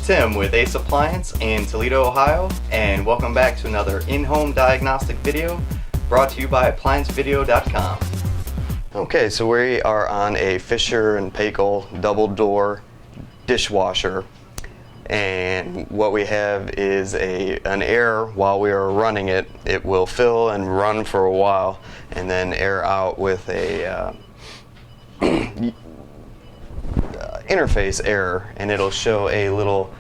Tim with Ace Appliance in Toledo, Ohio, and welcome back to another in-home diagnostic video brought to you by ApplianceVideo.com. Okay, so we are on a Fisher and Paykel double door dishwasher, and what we have is an error. While we are running it, it will fill and run for a while and then air out with a interface error, and it'll show a little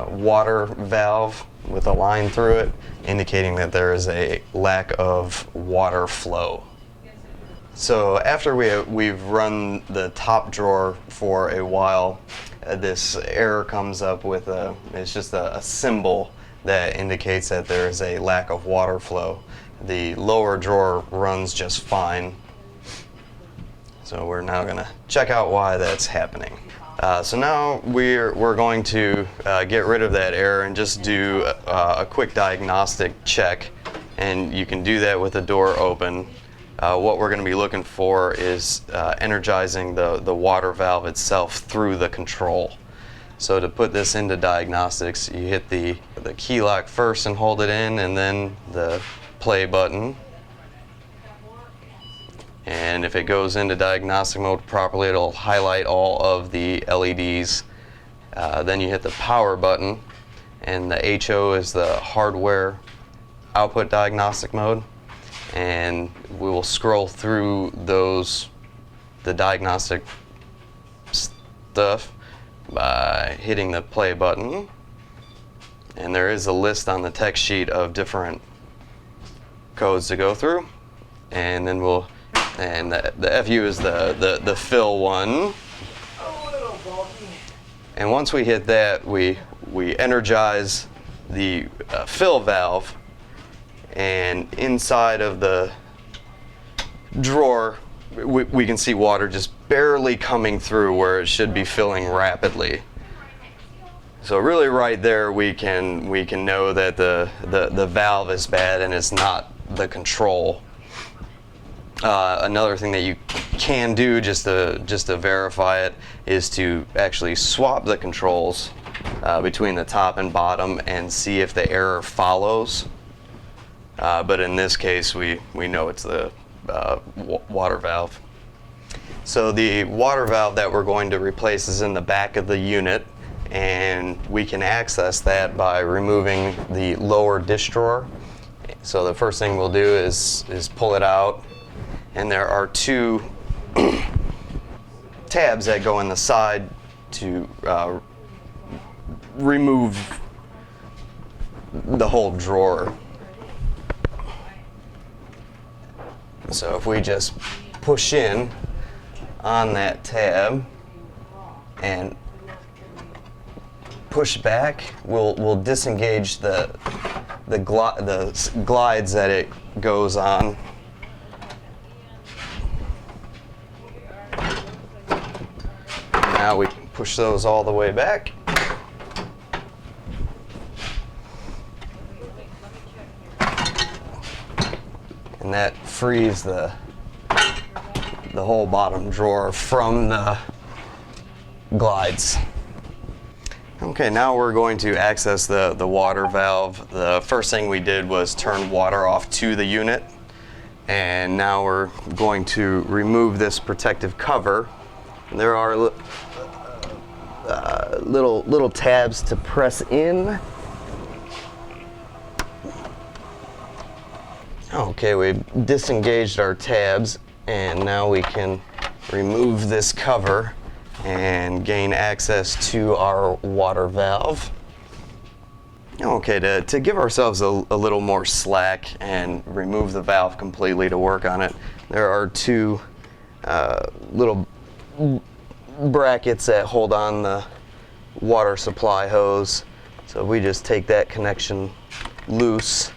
water valve with a line through it indicating that there is a lack of water flow. So after we've run the top drawer for a while, this error comes up with it's just a symbol that indicates that there is a lack of water flow. The lower drawer runs just fine. So we're now going to check out why that's happening. So now we're going to get rid of that error and just do a quick diagnostic check, and you can do that with the door open. What we're going to be looking for is energizing the water valve itself through the control. So to put this into Diagnostics, you hit the key lock first and hold it in, and then the play button. And if it goes into diagnostic mode properly, it'll highlight all of the LEDs. Then you hit the power button, and the HO is the hardware output diagnostic mode. And we will scroll through the diagnostic stuff by hitting the play button. And there is a list on the text sheet of different codes to go through. And then and the FU is the fill one. A little bulky. And once we hit that, we energize the fill valve, and inside of the drawer we can see water just barely coming through where it should be filling rapidly. So really right there we can know that the valve is bad and it's not the control. Another thing that you can do just to verify it is to actually swap the controls between the top and bottom and see if the error follows. But in this case, we know it's the water valve. So the water valve that we're going to replace is in the back of the unit, and we can access that by removing the lower dish drawer. So the first thing we'll do is pull it out. And there are two tabs that go in the side to remove the whole drawer. So if we just push in on that tab and push back, we'll disengage the glides that it goes on. Now we can push those all the way back. And that frees the whole bottom drawer from the glides. Okay, now we're going to access the water valve. The first thing we did was turn water off to the unit. And now we're going to remove this protective cover. There are little tabs to press in. Okay, we've disengaged our tabs, and now we can remove this cover and gain access to our water valve. Okay, to give ourselves a little more slack and remove the valve completely to work on it, there are two little brackets that hold on the water supply hose. So we just take that connection loose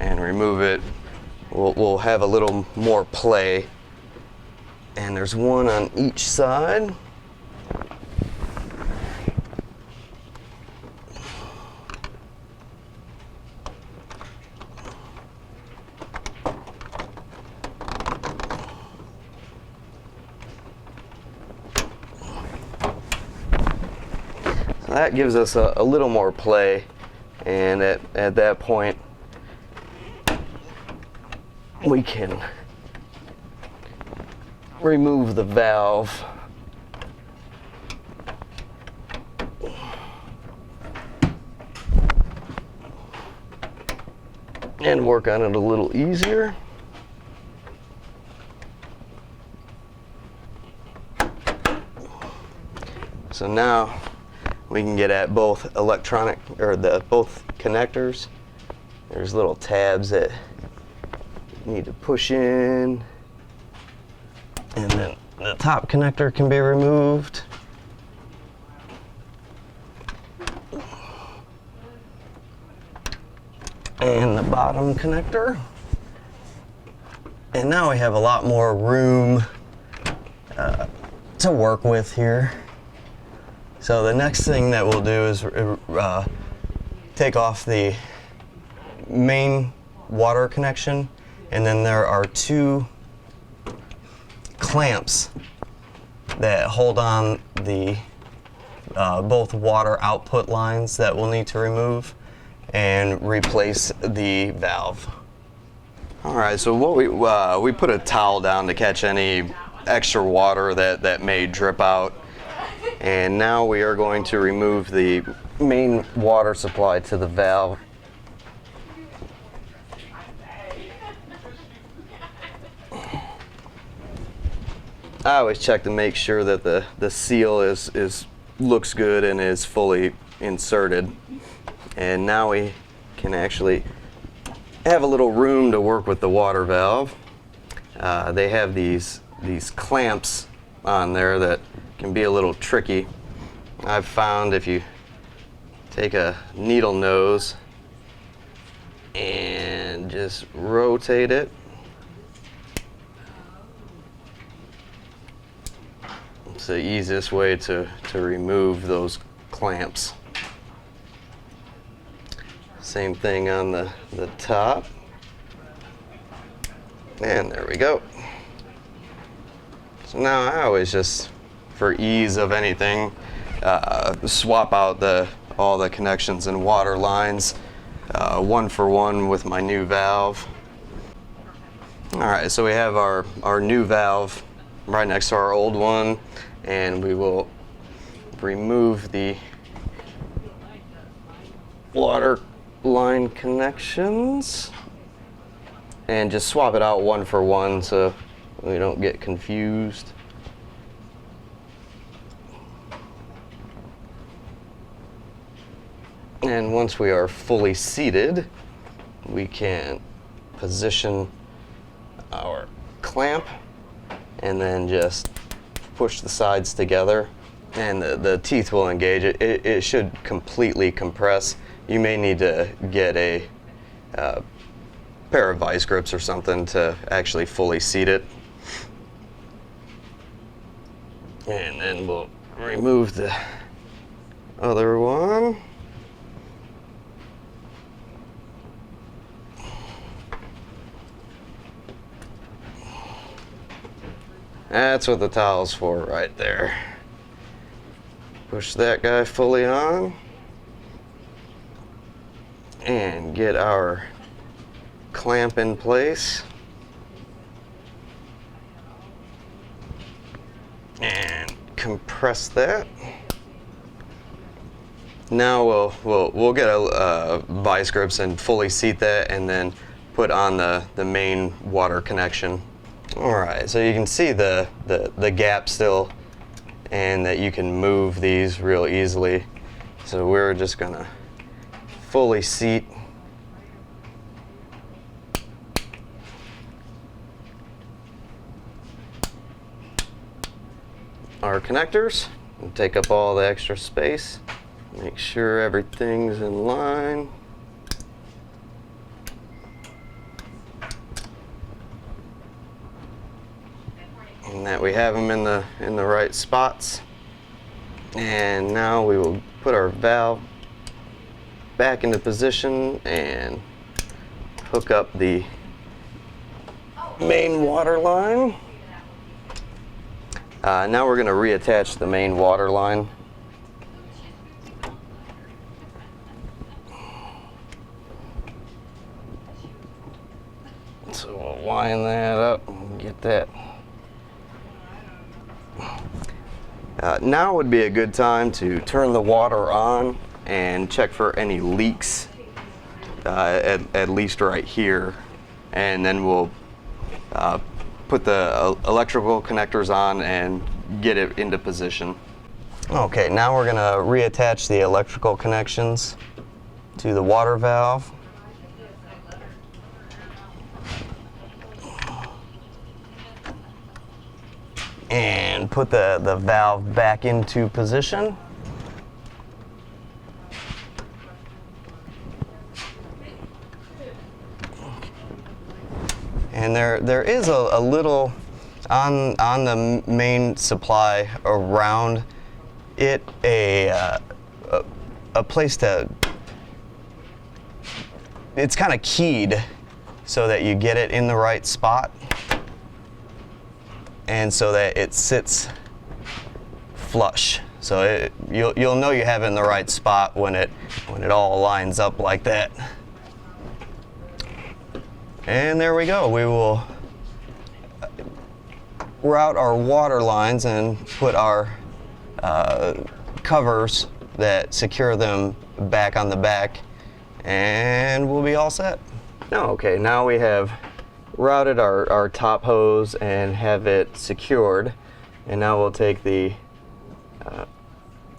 and remove it. We'll have a little more play, and there's one on each side. that gives us a little more play, and at that point we can remove the valve. And work on it a little easier. So now we can get at both both connectors. There's little tabs that you need to push in, and then the top connector can be removed. And the bottom connector. And now we have a lot more room to work with here. So the next thing that we'll do is take off the main water connection, and then there are two clamps that hold on the both water output lines that we'll need to remove and replace the valve. All right, so what we put a towel down to catch any extra water that may drip out, and now we are going to remove the main water supply to the valve. I always check to make sure that the seal looks good and is fully inserted. And now we can actually have a little room to work with the water valve. They have these clamps on there that can be a little tricky. I've found if you take a needle nose and just rotate it, it's the easiest way to remove those clamps. Same thing on the top. And there we go. So now I always just, for ease of anything, swap out all the connections and water lines one for one with my new valve. All right, so we have our new valve right next to our old one, and we will remove the water line connections and just swap it out one for one so we don't get confused. And once we are fully seated, we can position our clamp and then just push the sides together, and the teeth will engage. It should completely compress. You may need to get a pair of vice grips or something to actually fully seat it. And then we'll remove the other one. That's what the towel's for right there. Push that guy fully on and get our clamp in place. And compress that. Now we'll get a vice grips and fully seat that, and then put on the main water connection. All right, so you can see the gap still, and that you can move these real easily. So we're just gonna fully seat our connectors and take up all the extra space. Make sure everything's in line. And that we have them in the right spots. And now we will put our valve back into position and hook up the main water line. Now we're going to reattach the main water line. line that up and get that. Now would be a good time to turn the water on and check for any leaks, at least right here, and then we'll put the electrical connectors on and get it into position. Okay, now we're going to reattach the electrical connections to the water valve. And put the valve back into position. And there is a little on the main supply around it, a place to, it's kind of keyed so that you get it in the right spot, and so that it sits flush. So you'll know you have it in the right spot when it all lines up like that. And there we go. We will route our water lines and put our covers that secure them back on the back, and we'll be all set. Okay, now we have routed our top hose and have it secured, and now we'll take the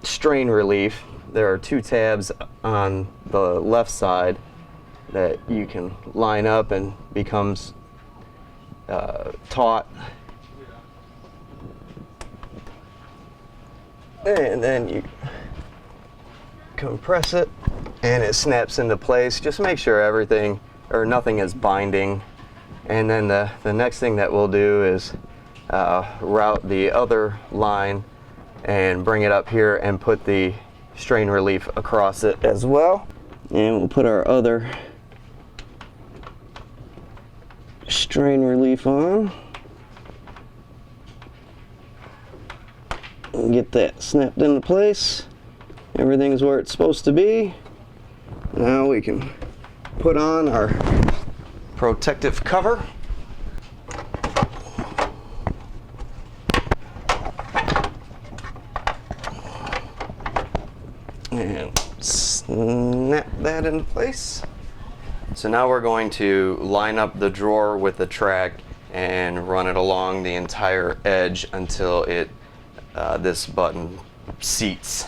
strain relief. There are two tabs on the left side that you can line up and becomes taut, and then you compress it and it snaps into place. Just make sure everything or nothing is binding. And then the next thing that we'll do is route the other line and bring it up here and put the strain relief across it as well. And we'll put our other strain relief on and get that snapped into place. Everything's where it's supposed to be. Now we can put on our protective cover. And snap that into place. So now we're going to line up the drawer with the track and run it along the entire edge until it this button seats.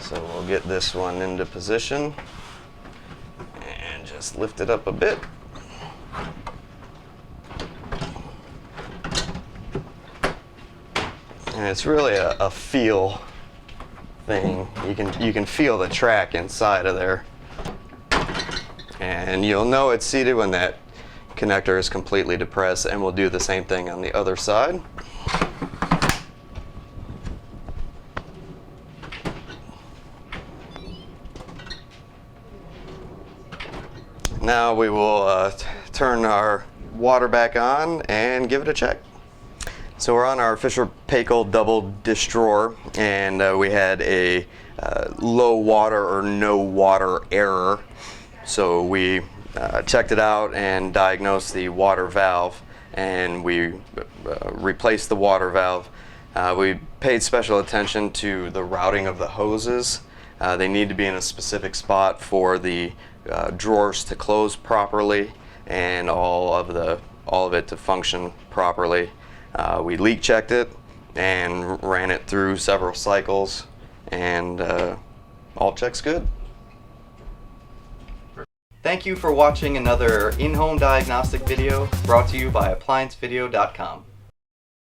So we'll get this one into position and just lift it up a bit. And it's really a feel thing. You can feel the track inside of there. And you'll know it's seated when that connector is completely depressed, and we'll do the same thing on the other side. Now we will turn our water back on and give it a check. So we're on our Fisher Paykel double dish drawer, and we had a low water or no water error. So we checked it out and diagnosed the water valve, and we replaced the water valve. We paid special attention to the routing of the hoses. They need to be in a specific spot for the drawers to close properly and all of it to function properly. We leak checked it and ran it through several cycles, and all checks good. Thank you for watching another in-home diagnostic video brought to you by ApplianceVideo.com.